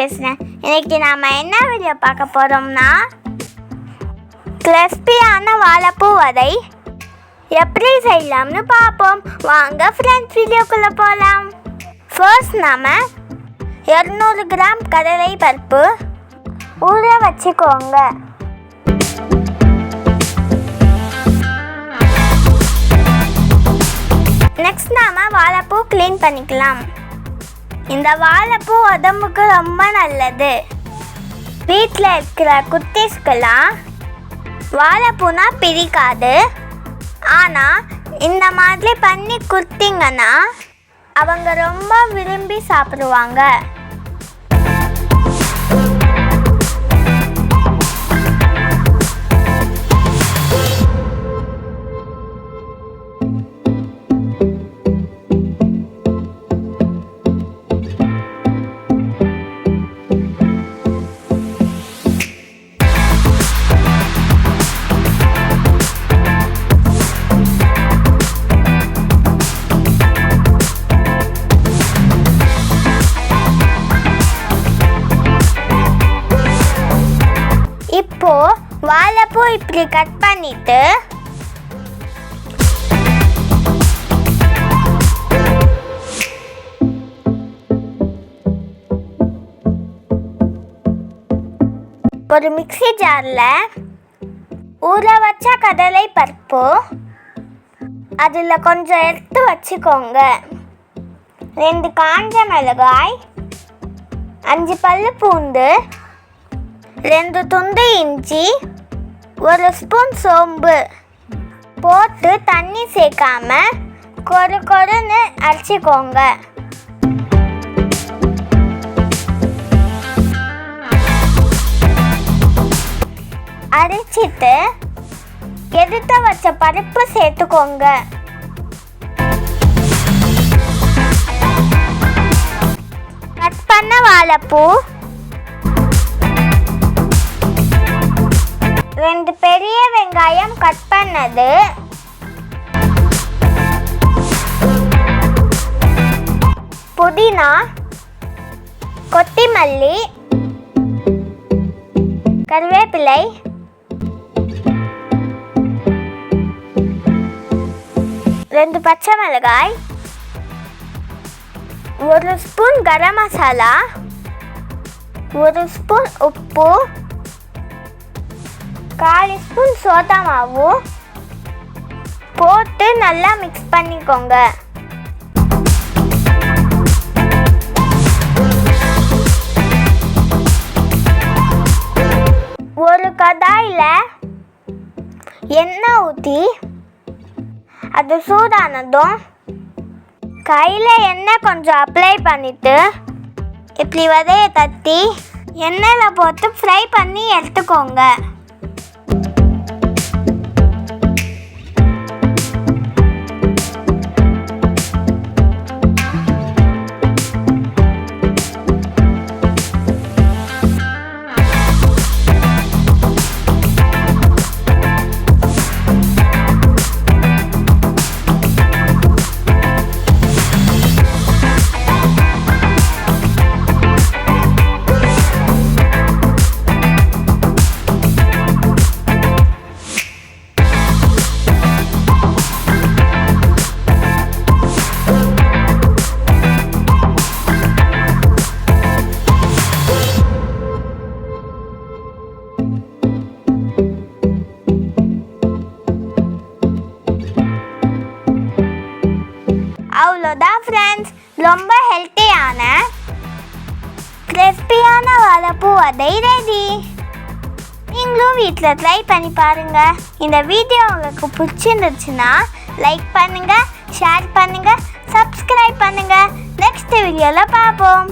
பேசுகிறேன். இன்னைக்கு நாம் என்ன வீடியோ பார்க்க போகிறோம்னா, கிறிஸ்பியான வாழைப்பூ வடை எப்படி செய்யலாம்னு பார்ப்போம். வாங்க ஃப்ரெண்ட்ஸ், வீடியோக்குள்ளே போகலாம். ஃபர்ஸ்ட் நாம் 200 கிராம் கடலை பருப்பு ஊற வச்சுக்கோங்க. நெக்ஸ்ட் நாம் வாழைப்பூ க்ளீன் பண்ணிக்கலாம். இந்த வாழைப்பூ உடம்புக்கு ரொம்ப நல்லது. வீட்டில் இருக்கிற குட்டீஸ்க்கெல்லாம் வாழைப்பூனா பிடிக்காது. ஆனால் இந்த மாதிரி பண்ணி கொடுத்தீங்கன்னா அவங்க ரொம்ப விரும்பி சாப்பிடுவாங்க. இப்போ வாழைப்பூ இப்படி கட் பண்ணிட்டு ஒரு மிக்ஸி ஜாரில் ஊற வச்ச கடலை பருப்பு அதில் கொஞ்சம் எடுத்து வச்சுக்கோங்க. 2 காஞ்ச மிளகாய், 5 பல்லு பூண்டு, 2 துண்டு இஞ்சி, 1 ஸ்பூன் சோம்பு போட்டு தண்ணி சேர்க்காம கொருன்னு அரைச்சிக்கோங்க. அரைச்சிட்டு எடுத்து வச்ச பருப்பு சேர்த்துக்கோங்க. கட் பண்ண வாழைப்பூ, 2 பெரிய வெங்காயம் கட் பண்ணது, புதினா, கொத்தமல்லி, கருவேப்பிலை, 2 பச்சை மிளகாய், 1 ஸ்பூன் கரம் மசாலா, 1 ஸ்பூன் உப்பு, 1/4 ஸ்பூன் சோடா மாவு போட்டு நல்லா மிக்ஸ் பண்ணிக்கோங்க. ஒரு கடாயில் எண்ணெய் ஊற்றி அது சூடானதும் கையில் எண்ணெய் கொஞ்சம் அப்ளை பண்ணிவிட்டு இப்படி வதையை தட்டி எண்ணெயில் போட்டு ஃப்ரை பண்ணி எடுத்துக்கோங்க. அவ்வளோதான் ஃப்ரெண்ட்ஸ், ரொம்ப ஹெல்த்தியான கிறிஸ்பியான வாழைப்பூ வடை ரெடி. நீங்களும் வீட்டில் ட்ரை பண்ணி பாருங்கள். இந்த வீடியோ உங்களுக்கு பிடிச்சிருந்துச்சுன்னா லைக் பண்ணுங்கள், ஷேர் பண்ணுங்கள், சப்ஸ்கிரைப் பண்ணுங்கள். நெக்ஸ்ட் வீடியோவில் பார்ப்போம்.